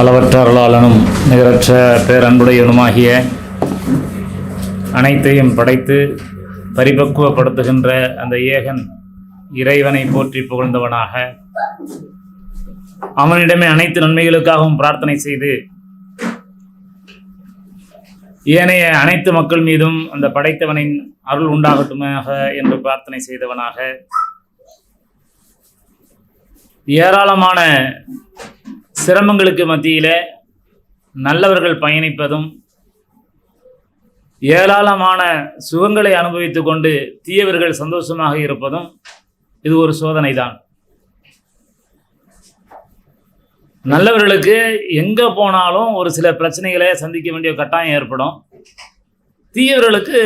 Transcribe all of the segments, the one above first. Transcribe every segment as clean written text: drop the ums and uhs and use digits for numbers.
அளவற்ற அருளாளனும் நிகரற்ற பேரன்புடையனுமாகிய அனைத்தையும் படைத்து பரிபக்குவப்படுத்துகின்ற அந்த ஏகன் இறைவனை போற்றி புகழ்ந்தவனாக அவனிடமே அனைத்து நன்மைகளுக்காகவும் பிரார்த்தனை செய்து ஏனைய அனைத்து மக்கள் மீதும் அந்த படைத்தவனின் அருள் உண்டாகட்டுமாக என்று பிரார்த்தனை செய்தவனாக ஏராளமான சிரமங்களுக்கு மத்தியில நல்லவர்கள் பயணிப்பதும் ஏராளமான சுகங்களை அனுபவித்துக் கொண்டு தீயவர்கள் சந்தோஷமாக இருப்பதும் இது ஒரு சோதனை தான். நல்லவர்களுக்கு எங்க போனாலும் ஒரு சில பிரச்சனைகளை சந்திக்க வேண்டிய கட்டாயம் ஏற்படும். தீயவர்களுக்கு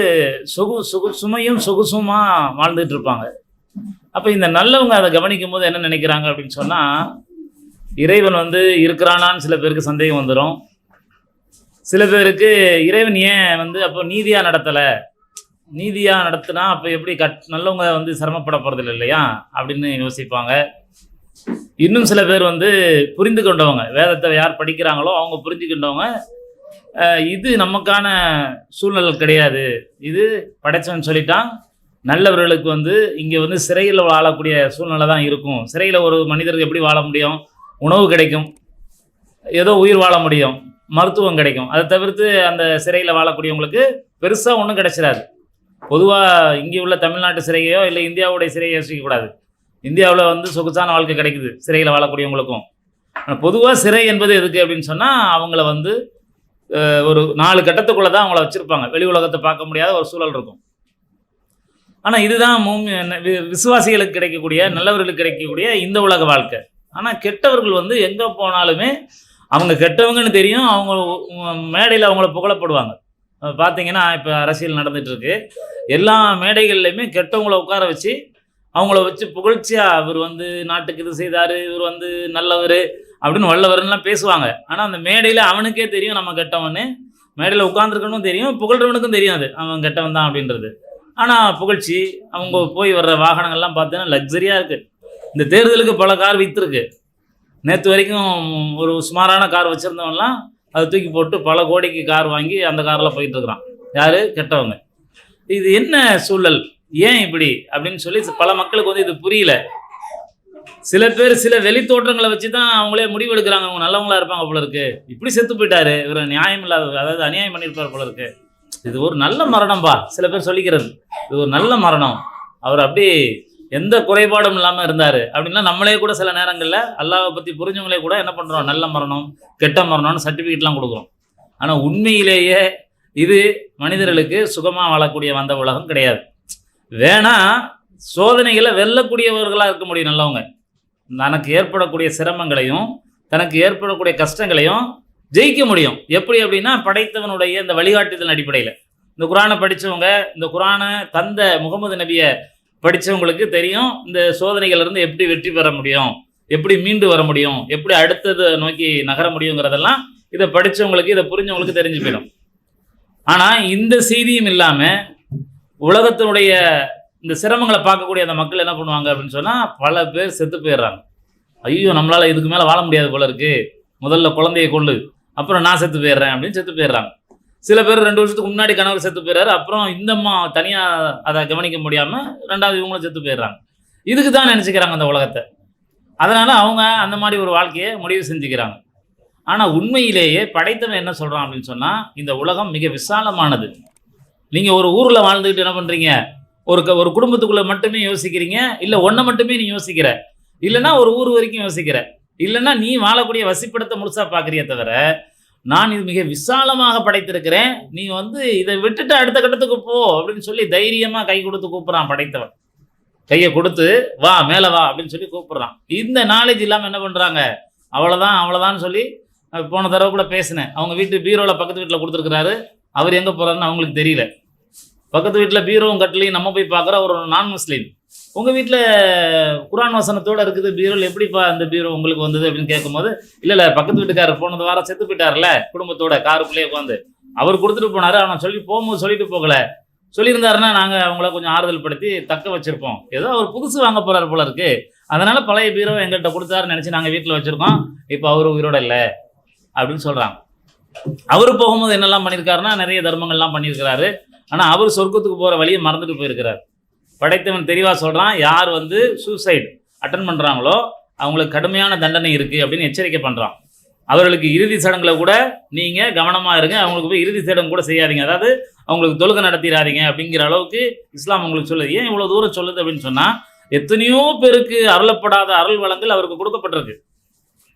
சுமையும் சொகுசுமா வாழ்ந்துட்டு இருப்பாங்க. அப்ப இந்த நல்லவங்க அதை கவனிக்கும் போது என்ன நினைக்கிறாங்க அப்படின்னு சொன்னா, இறைவன் இருக்கிறானான்னு சில பேருக்கு சந்தேகம் வந்துடும். சில பேருக்கு இறைவன் ஏன் அப்போ நீதியா நடத்தினா அப்போ எப்படி நல்லவங்க சிரமப்பட போறதில்லை இல்லையா அப்படின்னு யோசிப்பாங்க. இன்னும் சில பேர் புரிந்து கொண்டவங்க, வேதத்தை யார் படிக்கிறாங்களோ அவங்க புரிஞ்சுக்கின்றவங்க, இது நமக்கான சூழ்நிலை கிடையாது, இது படைச்சவன் சொல்லிட்டான், நல்லவர்களுக்கு இங்கே சிறையில் வாழக்கூடிய சூழ்நிலை தான் இருக்கும். சிறையில் ஒரு மனிதருக்கு எப்படி வாழ முடியும்? உணவு கிடைக்கும், ஏதோ உயிர் வாழ முடியும், மருத்துவம் கிடைக்கும். அதை தவிர்த்து அந்த சிறையில் வாழக்கூடியவங்களுக்கு பெருசாக ஒன்றும் கிடைச்சிடாது. பொதுவாக இங்கே உள்ள தமிழ்நாட்டு சிறையோ இல்லை இந்தியாவுடைய சிறையை யோசிக்கக்கூடாது. இந்தியாவில் சொகுசான வாழ்க்கை கிடைக்குது சிறையில் வாழக்கூடியவங்களுக்கும். பொதுவாக சிறை என்பது எதுக்கு அப்படின்னு சொன்னால், அவங்கள ஒரு 4 கட்டத்துக்குள்ளே தான் அவங்கள வச்சுருப்பாங்க. வெளி உலகத்தை பார்க்க முடியாத ஒரு சூழல் இருக்கும். ஆனால் இதுதான் விசுவாசிகளுக்கு கிடைக்கக்கூடிய, நல்லவர்களுக்கு கிடைக்கக்கூடிய இந்த உலக வாழ்க்கை. ஆனால் கெட்டவர்கள் எங்கே போனாலுமே அவங்க கெட்டவங்கன்னு தெரியும். அவங்க மேடையில் அவங்கள புகழப்படுவாங்க. பார்த்தீங்கன்னா இப்போ அரசியல் நடந்துட்டு இருக்கு. எல்லா மேடைகள்லையுமே கெட்டவங்கள உட்கார வச்சு அவங்கள வச்சு புகழ்ச்சியாக இவர் நாட்டுக்கு இது செய்தார், இவர் நல்லவர் அப்படின்னு வல்லவர்லாம் பேசுவாங்க. ஆனால் அந்த மேடையில் அவனுக்கே தெரியும் நம்ம கெட்டவன்னு. மேடையில் உட்காந்துருக்கணும் தெரியும், புகழ்றவனுக்கும் தெரியும் அது அவன் கெட்டவன் தான் அப்படின்றது. ஆனால் புகழ்ச்சி, அவங்க போய் வர்ற வாகனங்கள்லாம் பார்த்தீங்கன்னா லக்ஸரியாக இருக்குது. இந்த தேர்தலுக்கு பல கார் விற்றுருக்கு. நேற்று வரைக்கும் ஒரு சுமாரான கார் வச்சுருந்தவன்லாம் அதை தூக்கி போட்டு பல கோடிக்கு கார் வாங்கி அந்த காரில் போயிட்டுருக்குறான். யார்? கெட்டவங்க. இது என்ன சூழல், ஏன் இப்படி அப்படின்னு சொல்லி பல மக்களுக்கு இது புரியல. சில பேர் சில வெளி தோற்றங்களை வச்சு தான் அவங்களே முடிவு எடுக்கிறாங்க, அவங்க நல்லவங்களா இருப்பாங்க போல இருக்கு, இப்படி செத்து போயிட்டாரு, இவர் நியாயம் இல்லாத, அதாவது அநியாயம் பண்ணியிருப்பார் போல இருக்கு, இது ஒரு நல்ல மரணம்பா சில பேர் சொல்லிக்கிறது, இது ஒரு நல்ல மரணம், அவர் அப்படி எந்த குறைபாடும் இல்லாமல் இருந்தார் அப்படின்னா நம்மளே கூட சில நேரங்களில் அல்லாஹ்வை பற்றி புரிஞ்சவங்களே கூட என்ன பண்ணுறோம், நல்ல மரணம் கெட்ட மரணம்னு சர்டிஃபிகேட்லாம் கொடுக்குறோம். ஆனால் உண்மையிலேயே இது மனிதர்களுக்கு சுகமாக வாழக்கூடிய வந்த உலகம் கிடையாது. வேணா சோதனைகளை வெல்லக்கூடியவர்களாக இருக்க முடியும் நல்லவங்க. தனக்கு ஏற்படக்கூடிய சிரமங்களையும் தனக்கு ஏற்படக்கூடிய கஷ்டங்களையும் ஜெயிக்க முடியும். எப்படி அப்படின்னா, படைத்தவனுடைய இந்த வழிகாட்டுதல் அடிப்படையில். இந்த குரானை படித்தவங்க, இந்த குரானை தந்த முகமது நபியை படித்தவங்களுக்கு தெரியும் இந்த சோதனைகள்லேருந்து எப்படி வெற்றி பெற முடியும், எப்படி மீண்டு வர முடியும், எப்படி அடுத்ததை நோக்கி நகர முடியுங்கிறதெல்லாம் இதை படித்தவங்களுக்கு, இதை புரிஞ்சவங்களுக்கு தெரிஞ்சு போயிடும். ஆனால் இந்த செய்தியும் இல்லாமல் உலகத்தினுடைய இந்த சிரமங்களை பார்க்கக்கூடிய அந்த மக்கள் என்ன பண்ணுவாங்க அப்படின்னு சொன்னால், பல பேர் செத்து போயிடுறாங்க. ஐயோ நம்மளால் இதுக்கு மேலே வாழ முடியாது போல இருக்குது, முதல்ல குழந்தையை கொள்ளு, அப்புறம் நான் செத்து போயிடுறேன் அப்படின்னு செத்து போயிடுறாங்க. சில பேர் 2 வருஷத்துக்கு முன்னாடி கணவர் செத்து போயிடுறாரு, அப்புறம் இந்தம்மா தனியாக அதை கவனிக்க முடியாமல் 2வது இவங்களும் செத்து போயிடுறாங்க. இதுக்கு தான் நினச்சிக்கிறாங்க அந்த உலகத்தை. அதனால் அவங்க அந்த மாதிரி ஒரு வாழ்க்கையை முடிவு செஞ்சுக்கிறாங்க. ஆனால் உண்மையிலேயே படைத்தவன் என்ன சொல்கிறான் அப்படின்னு சொன்னால், இந்த உலகம் மிக விசாலமானது. நீங்கள் ஒரு ஊரில் வாழ்ந்துக்கிட்டு என்ன பண்ணுறீங்க, ஒரு குடும்பத்துக்குள்ளே மட்டுமே யோசிக்கிறீங்க, இல்லை ஒன்றை மட்டுமே நீ யோசிக்கிற, இல்லைன்னா ஒரு ஊர் வரைக்கும் யோசிக்கிற, இல்லைன்னா நீ வாழக்கூடிய வசிப்பிடத்தை முழுசாக பார்க்குறிய தவிர, நான் இது மிக விசாலமாக படைத்திருக்கிறேன், நீ இதை விட்டுட்டு அடுத்த கட்டத்துக்கு போ அப்படின்னு சொல்லி தைரியமாக கை கொடுத்து கூப்பிட்றான் படைத்தவன். கையை கொடுத்து வா மேலே வா அப்படின்னு சொல்லி கூப்பிட்றான். இந்த நாலேஜ் இல்லாமல் என்ன பண்ணுறாங்க, அவ்வளோதான் சொல்லி போன தடவை கூட பேசினேன். அவங்க வீட்டு பீரோவில் பக்கத்து வீட்டில் கொடுத்துருக்குறாரு, அவர் எங்கே போகிறாருன்னு அவங்களுக்கு தெரியல. பக்கத்து வீட்டில் பீரோவும் கட்டலையும் நம்ம போய் பார்க்குற ஒரு நான் முஸ்லீம், உங்கள் வீட்டில் குரான் வசனத்தோடு இருக்குது பீரோவில், எப்படிப்பா இந்த பீரோ உங்களுக்கு வந்தது அப்படின்னு கேட்கும்போது, இல்லை பக்கத்து வீட்டுக்காரர் போனது வாரம் செத்து போயிட்டார்ல குடும்பத்தோட காருக்குள்ளேயே உட்காந்து, அவர் கொடுத்துட்டு போனார், ஆனால் போகும்போது சொல்லிட்டு போகலை, சொல்லியிருந்தாருன்னா நாங்கள் அவங்கள கொஞ்சம் ஆறுதல் படுத்தி தக்க வச்சுருப்போம், ஏதோ அவர் புதுசு வாங்க போகிறார் போல இருக்குது, அதனால் பழைய பீரோ எங்கள்கிட்ட கொடுத்தாருன்னு நினச்சி நாங்கள் வீட்டில் வச்சுருக்கோம், இப்போ அவர் உயிரோட இல்லை, அப்படின்னு சொல்கிறாங்க. அவர் போகும்போது என்னெல்லாம் பண்ணியிருக்காருன்னா நிறைய தர்மங்கள்லாம் பண்ணியிருக்கிறாரு. ஆனால் அவர் சொர்க்கத்துக்கு போகிற வழியை மறந்துட்டு போயிருக்கிறார். படைத்தவன் தெளிவாக சொல்கிறான், யார் வந்து சூசைட் அட்டன் பண்ணுறாங்களோ அவங்களுக்கு கடுமையான தண்டனை இருக்குது அப்படின்னு எச்சரிக்கை பண்ணுறான். அவர்களுக்கு இறுதி சடங்குல கூட நீங்கள் கவனமாக இருங்க, அவங்களுக்கு போய் இறுதி சடங்கு கூட செய்யாதீங்க, அதாவது அவங்களுக்கு தொழுகை நடத்திடாதீங்க அப்படிங்கிற அளவுக்கு இஸ்லாம் உங்களுக்கு சொல்லுது. ஏன் இவ்வளோ தூரம் சொல்லுது அப்படின்னு சொன்னால், எத்தனையோ பேருக்கு அருளப்படாத அருள் வளங்கள் அவருக்கு கொடுக்கப்பட்டிருக்கு.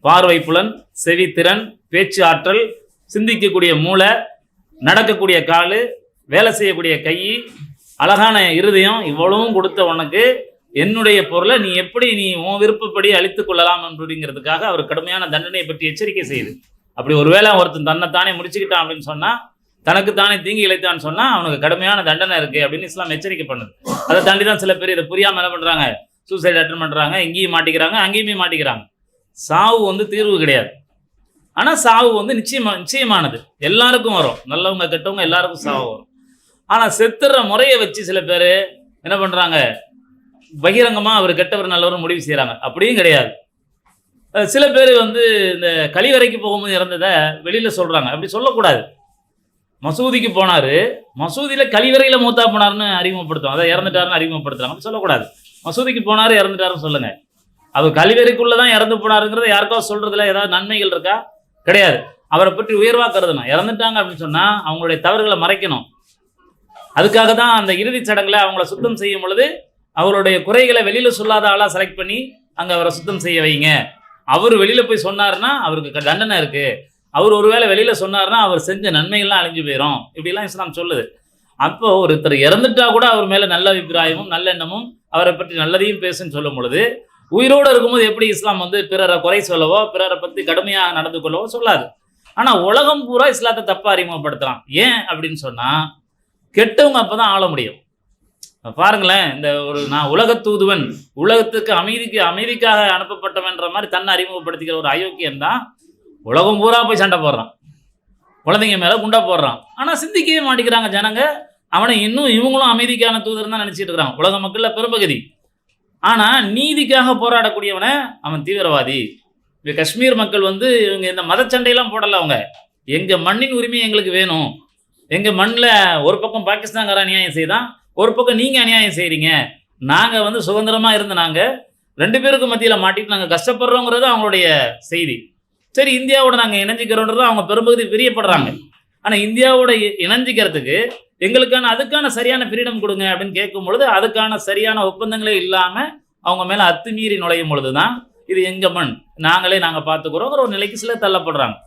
பார்வை புலன், செவித்திறன், பேச்சு ஆற்றல், சிந்திக்கக்கூடிய மூளை, நடக்கக்கூடிய கால், வேலை செய்யக்கூடிய கை, அழகான இருதயம், இவ்வளவும் கொடுத்த உனக்கு என்னுடைய பொருளை நீ எப்படி உன் விருப்பப்படி அழித்துக் கொள்ளலாம் அப்படிங்கிறதுக்காக அவர் கடுமையான தண்டனையை பற்றி எச்சரிக்கை செய்யுது. அப்படி ஒருவேளை ஒருத்தன் தன்னைத்தானே முடிச்சுக்கிட்டான் அப்படின்னு சொன்னால், தனக்குத்தானே தீங்கி இழைத்தான்னு சொன்னால் அவனுக்கு கடுமையான தண்டனை இருக்குது அப்படின்னு இஸ்லாம் எச்சரிக்கை பண்ணுது. அதை தாண்டி தான் சில பேர் இதை புரியாமல் என்ன பண்ணுறாங்க, சூசைட் அட்டன் பண்ணுறாங்க, இங்கேயும் மாட்டிக்கிறாங்க, அங்கேயுமே மாட்டிக்கிறாங்க. சாவு வந்து தீர்வு கிடையாது. ஆனால் சாவு வந்து நிச்சயமானது, எல்லாருக்கும் வரும், நல்லவங்க கெட்டவங்க எல்லாருக்கும் சாவு வரும். ஆனால் செத்துற முறையை வச்சு சில பேர் என்ன பண்ணுறாங்க, பகிரங்கமாக அவர் கெட்டவர் நல்லவர் முடிவு செய்கிறாங்க. அப்படியும் கிடையாது. சில பேர் வந்து இந்த கழிவறைக்கு போகும்போது இறந்ததை வெளியில் சொல்கிறாங்க. அப்படி சொல்லக்கூடாது. மசூதிக்கு போனார், மசூதியில் கழிவறையில் மூத்தா போனார்னு அறிமுகப்படுத்தும், அதை இறந்துட்டாருன்னு அறிமுகப்படுத்துறாங்க. அப்படி சொல்லக்கூடாது. மசூதிக்கு போனார் இறந்துட்டாருன்னு சொல்லுங்கள். அவர் கழிவறைக்குள்ளே தான் இறந்து போனாருங்கிறத யாருக்காவது சொல்கிறதுல ஏதாவது நன்மைகள் இருக்கா? கிடையாது. அவரை பற்றி உயர்வாக கருதணும். இறந்துட்டாங்க அப்படின்னு சொன்னால் அவங்களுடைய தவறுகளை மறைக்கணும். அதுக்காக தான் அந்த இறுதிச் சடங்குல அவங்கள சுத்தம் செய்யும் பொழுது அவருடைய குறைகளை வெளியில் சொல்லாத ஆளாக செலக்ட் பண்ணி அங்கே அவரை சுத்தம் செய்ய வைங்க. அவர் வெளியில் போய் சொன்னார்னா அவருக்கு தண்டனை இருக்குது. அவர் ஒருவேளை வெளியில் சொன்னார்னா அவர் செஞ்ச நன்மைகள்லாம் அழிஞ்சு போயிடும். இப்படிலாம் இஸ்லாம் சொல்லுது. அப்போ ஒருத்தர் இறந்துட்டா கூட அவர் மேலே நல்ல அபிப்பிராயமும் நல்லெண்ணமும் அவரை பற்றி நல்லதையும் பேசுன்னு சொல்லும் பொழுது, உயிரோடு இருக்கும்போது எப்படி இஸ்லாம் வந்து பிறரை குறை சொல்லவோ பிறரை பற்றி கடுமையாக நடந்து கொள்ளவோ சொல்லாது. ஆனால் உலகம் பூரா இஸ்லாத்தை தப்பாக அறிமுகப்படுத்தலாம். ஏன் அப்படின்னு சொன்னால், கெட்டவங்க அப்போ தான் ஆள முடியும். பாருங்களேன், இந்த நான் உலக தூதுவன், உலகத்துக்கு அமைதிக்காக அனுப்பப்பட்டவன்ற மாதிரி தன்னை அறிமுகப்படுத்திக்கிற ஒரு அயோக்கியன் தான் உலகம் பூரா போய் சண்டை போடுறான், குழந்தைங்க மேலே குண்டா போடுறான். ஆனால் சிந்திக்கவே மாட்டேங்கிறாங்க ஜனங்க. அவனை இன்னும் இவங்களும் அமைதிக்கான தூதர் தான் நினச்சிட்டு இருக்கிறான் உலக மக்களில் பெரும்பகுதி. ஆனால் நீதிக்காக போராடக்கூடியவனை அவன் தீவிரவாதி. இப்போ காஷ்மீர் மக்கள் வந்து இவங்க இந்த மத சண்டையெல்லாம் போடலை. அவங்க எங்கள் மண்ணின் உரிமை எங்களுக்கு வேணும், எங்கள் மண்ணில் ஒரு பக்கம் பாகிஸ்தான்கார அநியாயம் செய்தான், ஒரு பக்கம் நீங்கள் அநியாயம் செய்கிறீங்க, நாங்கள் வந்து சுதந்திரமாக இருந்து நாங்கள் 2 பேருக்கு மத்தியில் மாட்டிட்டு நாங்கள் கஷ்டப்படுறோங்கிறது அவங்களுடைய செய்தி. சரி, இந்தியாவோட நாங்கள் இணைஞ்சிக்கிறோன்றது அவங்க பெரும்பகுதி பிரியப்படுறாங்க. ஆனால் இந்தியாவோட இணைஞ்சிக்கிறதுக்கு எங்களுக்கான அதுக்கான சரியான ஃப்ரீடம் கொடுங்க அப்படின்னு கேட்கும் பொழுது அதுக்கான சரியான ஒப்பந்தங்களே இல்லாமல் அவங்க மேலே அத்துமீறி நுழையும் பொழுது தான் இது எங்கள் மண், நாங்கள் பார்த்துக்கிறோங்கிற ஒரு நிலைக்கு சில தள்ளப்படுறாங்க.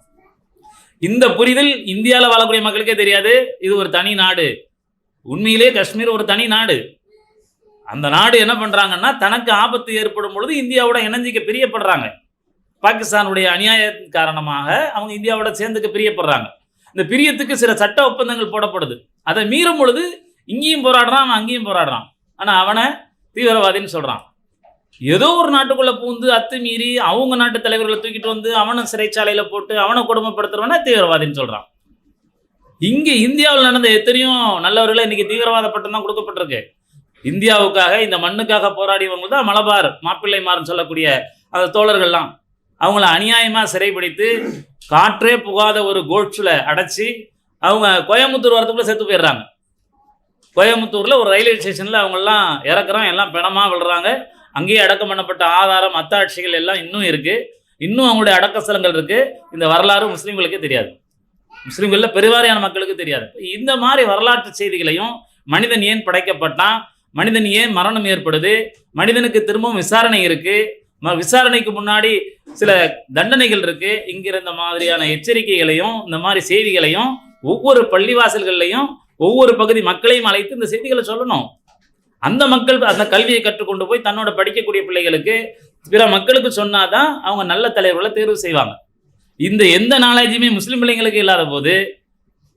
இந்த புரிதல் இந்தியாவில் வாழக்கூடிய மக்களுக்கே தெரியாது. இது ஒரு தனி நாடு. உண்மையிலே காஷ்மீர் ஒரு தனி நாடு. அந்த நாடு என்ன பண்ணுறாங்கன்னா, தனக்கு ஆபத்து ஏற்படும் பொழுது இந்தியாவோட இணைஞ்சிக்க பிரியப்படுறாங்க. பாகிஸ்தானுடைய அநியாய காரணமாக அவங்க இந்தியாவோட சேர்ந்துக்க பிரியப்படுறாங்க. இந்த பிரியத்துக்கு சில சட்ட ஒப்பந்தங்கள் போடப்படுது. அதை மீறும் பொழுது இங்கேயும் போராடுறான், அவன் அங்கேயும் போராடுறான். ஆனால் அவனை தீவிரவாதின்னு சொல்கிறான். ஏதோ ஒரு நாட்டுக்குள்ளே பூந்து அத்துமீறி அவங்க நாட்டு தலைவர்களை தூக்கிட்டு வந்து அவனை சிறைச்சாலையில் போட்டு அவனை கொடுமைப்படுத்துறவன தீவிரவாதின்னு சொல்கிறான். இங்கே இந்தியாவில் நடந்த எத்தனையோ நல்லவர்களை இன்றைக்கி தீவிரவாத பட்டம் தான் கொடுக்கப்பட்டிருக்கு. இந்தியாவுக்காக இந்த மண்ணுக்காக போராடியவங்க தான் மலபார் மாப்பிள்ளைமார்னு சொல்லக்கூடிய அந்த தோழர்கள்லாம். அவங்கள அநியாயமாக சிறைப்பிடித்து காற்றே புகாத ஒரு கோட்ஸில் அடைச்சி அவங்க கோயம்புத்தூர் வரத்துக்குள்ளே செத்து போயிடுறாங்க. கோயம்புத்தூரில் ஒரு ரயில்வே ஸ்டேஷனில் அவங்கெல்லாம் இறக்குறான், எல்லாம் பிணமாக விழுறாங்க. அங்கேயே அடக்கம் பண்ணப்பட்ட ஆதாரம் அத்தாட்சிகள் எல்லாம் இன்னும் இருக்குது. இன்னும் அவங்களுடைய அடக்கஸ்தலங்கள் இருக்குது. இந்த வரலாறு முஸ்லீம்களுக்கே தெரியாது, முஸ்லீம்களில் பெருவாரியான மக்களுக்கு தெரியாது. இந்த மாதிரி வரலாற்று செய்திகளையும், மனிதன் ஏன் படைக்கப்பட்டான், மனிதன் ஏன் மரணம் ஏற்படுது, மனிதனுக்கு திரும்பவும் விசாரணை இருக்குது, விசாரணைக்கு முன்னாடி சில தண்டனைகள் இருக்குது, இங்கிற இந்த மாதிரியான எச்சரிக்கைகளையும் இந்த மாதிரி செய்திகளையும் ஒவ்வொரு பள்ளிவாசல்கள்லையும் ஒவ்வொரு பகுதி மக்களையும் அழைத்து இந்த செய்திகளை சொல்லணும். அந்த மக்கள் அந்த கல்வியை கற்றுக்கொண்டு போய் தன்னோட படிக்கக்கூடிய பிள்ளைகளுக்கு பிற மக்களுக்கு சொன்னாதான் அவங்க நல்ல தலைவர்களை தேர்வு செய்வாங்க. இந்த எந்த நாலேஜுமே முஸ்லீம் பிள்ளைங்களுக்கு இல்லாத போது,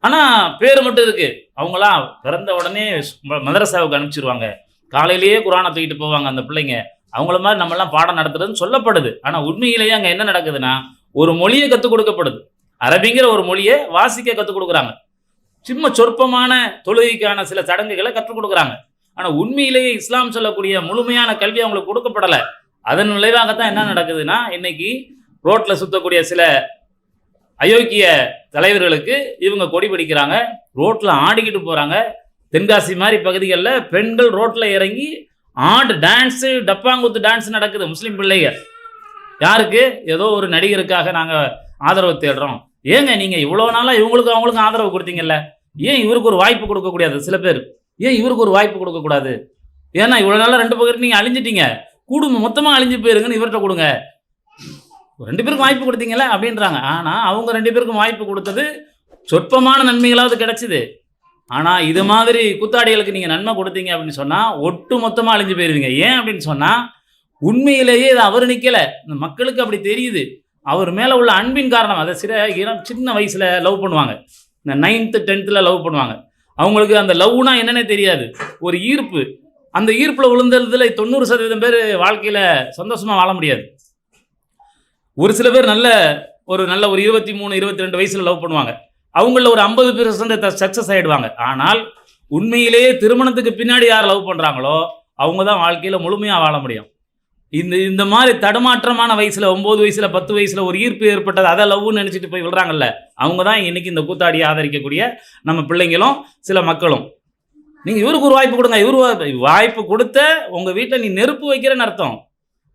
ஆனால் பேர் மட்டும் இருக்குது. அவங்களாம் பிறந்த உடனே மதரசாவுக்கு அனுப்பிச்சிருவாங்க, காலையிலேயே குரானை தூக்கிட்டு போவாங்க அந்த பிள்ளைங்க. அவங்கள மாதிரி நம்மளாம் பாடம் நடத்துறதுன்னு சொல்லப்படுது. ஆனால் உண்மையிலேயே அங்கே என்ன நடக்குதுன்னா, ஒரு மொழியை கற்றுக் கொடுக்கப்படுது. அரபிங்கிற ஒரு மொழியை வாசிக்க கற்றுக் கொடுக்குறாங்க. சும்மா சொற்பமான தொழுகைக்கான சில சடங்குகளை கற்றுக் கொடுக்குறாங்க. ஆனால் உண்மையிலேயே இஸ்லாம் சொல்லக்கூடிய முழுமையான கல்வி அவங்களுக்கு கொடுக்கப்படலை. அதன் விளைவாகத்தான் என்ன நடக்குதுன்னா, இன்னைக்கு ரோட்டில் சுற்றக்கூடிய சில அயோக்கிய தலைவர்களுக்கு இவங்க கொடி பிடிக்கிறாங்க, ரோட்டில் ஆடிக்கிட்டு போகிறாங்க. தென்காசி மாதிரி பகுதிகளில் பெண்கள் ரோட்டில் இறங்கி டான்ஸு, டப்பாங்குத்து டான்ஸ் நடக்குது. முஸ்லீம் பிள்ளைகள் யாருக்கு? ஏதோ ஒரு நடிகருக்காக நாங்கள் ஆதரவு தேடுறோம். ஏங்க நீங்கள் இவ்வளோ நாளாக இவங்களுக்கும் அவங்களுக்கும் ஆதரவு கொடுத்தீங்கல்ல, ஏன் இவருக்கு ஒரு வாய்ப்பு கொடுக்கக்கூடாது? சில பேர் ஏன் இவருக்கு ஒரு வாய்ப்பு கொடுக்கக்கூடாது? ஏன்னா இவ்வளோ நாளாக 2 பேருக்கு நீங்கள் அழிஞ்சிட்டீங்க, குடும்பம் மொத்தமாக அழிஞ்சு போயிருங்கன்னு இவர்கிட்ட கொடுங்க. 2 பேருக்கும் வாய்ப்பு கொடுத்தீங்கல்ல அப்படின்றாங்க. ஆனால் அவங்க 2 பேருக்கும் வாய்ப்பு கொடுத்தது சொற்பமான நன்மைகளாவது கிடைச்சிது. ஆனால் இது மாதிரி கூத்தாடிகளுக்கு நீங்கள் நன்மை கொடுத்தீங்க அப்படின்னு சொன்னால் ஒட்டு மொத்தமாக அழிஞ்சு போயிருவீங்க. ஏன் அப்படின்னு சொன்னால் உண்மையிலேயே இது அவர் நிற்கலை, இந்த மக்களுக்கு அப்படி தெரியுது. அவர் மேலே உள்ள அன்பின் காரணம். அதை சின்ன வயசில் லவ் பண்ணுவாங்க, இந்த 9th 10th லவ் பண்ணுவாங்க. அவங்களுக்கு அந்த லவ்னா என்னன்னே தெரியாது, ஒரு ஈர்ப்பு. அந்த ஈர்ப்பில் விழுந்ததில் 90% பேர் வாழ்க்கையில் சந்தோஷமாக வாழ முடியாது. ஒரு சில பேர் நல்ல ஒரு 23 22 வயசில் லவ் பண்ணுவாங்க, அவங்கள ஒரு 50% சக்ஸஸ் ஆகிடுவாங்க. ஆனால் உண்மையிலேயே திருமணத்துக்கு பின்னாடி யார் லவ் பண்ணுறாங்களோ அவங்க தான் வாழ்க்கையில் முழுமையாக வாழ முடியும். இந்த மாதிரி தடுமாற்றமான வயசில் 9 வயசில் 10 வயசில் ஒரு ஈர்ப்பு ஏற்பட்டது, அதை லவ்னு நினச்சிட்டு போய் விழுறாங்கல்ல, அவங்க தான் இன்றைக்கி இந்த கூத்தாடியை ஆதரிக்கக்கூடிய நம்ம பிள்ளைங்களும் சில மக்களும். நீங்கள் இவருக்கு ஒரு வாய்ப்பு கொடுங்க. இவரு வாய்ப்பு கொடுத்த உங்கள் வீட்டில் நீ நெருப்பு வைக்கிறேன்னு அர்த்தம்.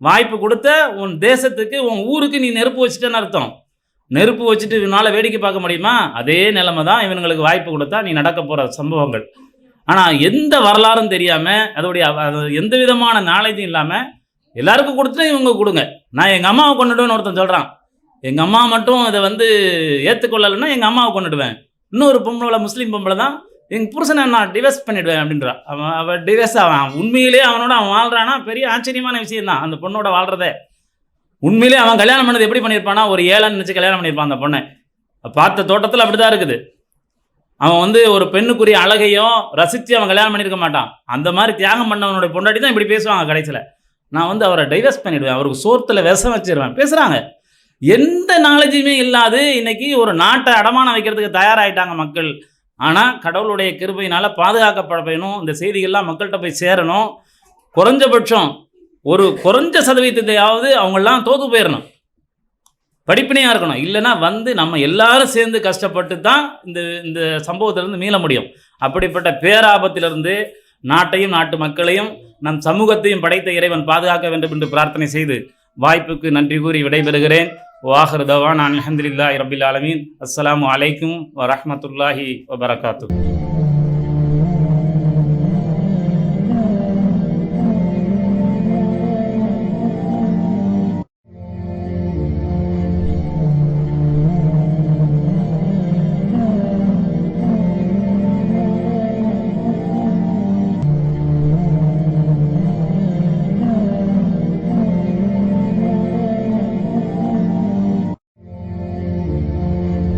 வாய்ப்பு கொடுத்த உன் தேசத்துக்கு, உன் ஊருக்கு நீ நெருப்பு வச்சுட்டேன்னு அர்த்தம். நெருப்பு வச்சுட்டு இவனால் வேடிக்கை பார்க்க முடியுமா? அதே நிலைமை தான் இவங்களுக்கு வாய்ப்பு கொடுத்தா நீ நடக்க போகிற சம்பவங்கள். ஆனால் எந்த வரலாறும் தெரியாமல், அதோடைய எந்த விதமான நாலேஜும் இல்லாமல் எல்லாருக்கும் கொடுத்துட்டு இவங்க கொடுங்க. நான் எங்கள் அம்மாவை கொண்டுடுவேன்னு ஒருத்தன் சொல்கிறான். எங்கள் அம்மா மட்டும் இதை ஏற்றுக்கொள்ளலைன்னா எங்கள் அம்மாவை கொண்டுடுவேன். இன்னொரு பொம்பளை, முஸ்லீம் பொம்பளை தான், எங்கள் புருஷனை நான் டிவோர்ஸ் பண்ணிவிடுவேன் அப்படின்றான். அவன் டிவோர்ஸ் ஆவான். உண்மையிலே அவனோட அவன் வாழ்கிறான்னா பெரிய ஆச்சரியமான விஷயம் தான் அந்த பொண்ணோட வாழ்கிறதே. உண்மையிலே அவன் கல்யாணம் பண்ணது எப்படி பண்ணியிருப்பானா, ஒரு ஏழைன்னு நினச்சி கல்யாணம் பண்ணியிருப்பான். அந்த பொண்ணை பார்த்த தோட்டத்தில் அப்படி தான் இருக்குது. அவன் ஒரு பெண்ணுக்குரிய அழகையும் ரசித்து அவன் கல்யாணம் பண்ணியிருக்க மாட்டான். அந்த மாதிரி தியாகம் பண்ணவனுடைய பொண்டாட்டி தான் இப்படி பேசுவாங்க கடைசியில். நான் அவரை டைவர்ஸ் பண்ணிவிடுவேன், அவருக்கு சோர்த்தில் விஷம் வச்சிருவேன் பேசுகிறாங்க. எந்த நாலேஜுமே இல்லாது இன்றைக்கி ஒரு நாட்டை அடமானம் வைக்கிறதுக்கு தயாராகிட்டாங்க மக்கள். ஆனால் கடவுளுடைய கிருபையினால் பாதுகாக்கப்படணும். இந்த செய்திகள்லாம் மக்கள்கிட்ட போய் சேரணும். குறைஞ்சபட்சம் ஒரு குறைஞ்ச சதவீதத்தையாவது அவங்களாம் தோற்று போயிடணும், படிப்பினையாக இருக்கணும். இல்லைன்னா நம்ம எல்லாரும் சேர்ந்து கஷ்டப்பட்டு தான் இந்த சம்பவத்திலிருந்து மீள முடியும். அப்படிப்பட்ட பேராபத்திலிருந்து நாட்டையும் நாட்டு மக்களையும் நம் சமூகத்தையும் படைத்த இறைவன் பாதுகாக்க வேண்டும் என்று பிரார்த்தனை செய்து வாய்ப்புக்கு நன்றி கூறி விடைபெறுகிறேன். வாஹிரு தவானா அல்ஹம்துலில்லாஹி ரப்பில் ஆலமீன். அஸ்ஸலாமு அலைக்கும் வரஹ்மத்துல்லாஹி வபரகாத்துஹு.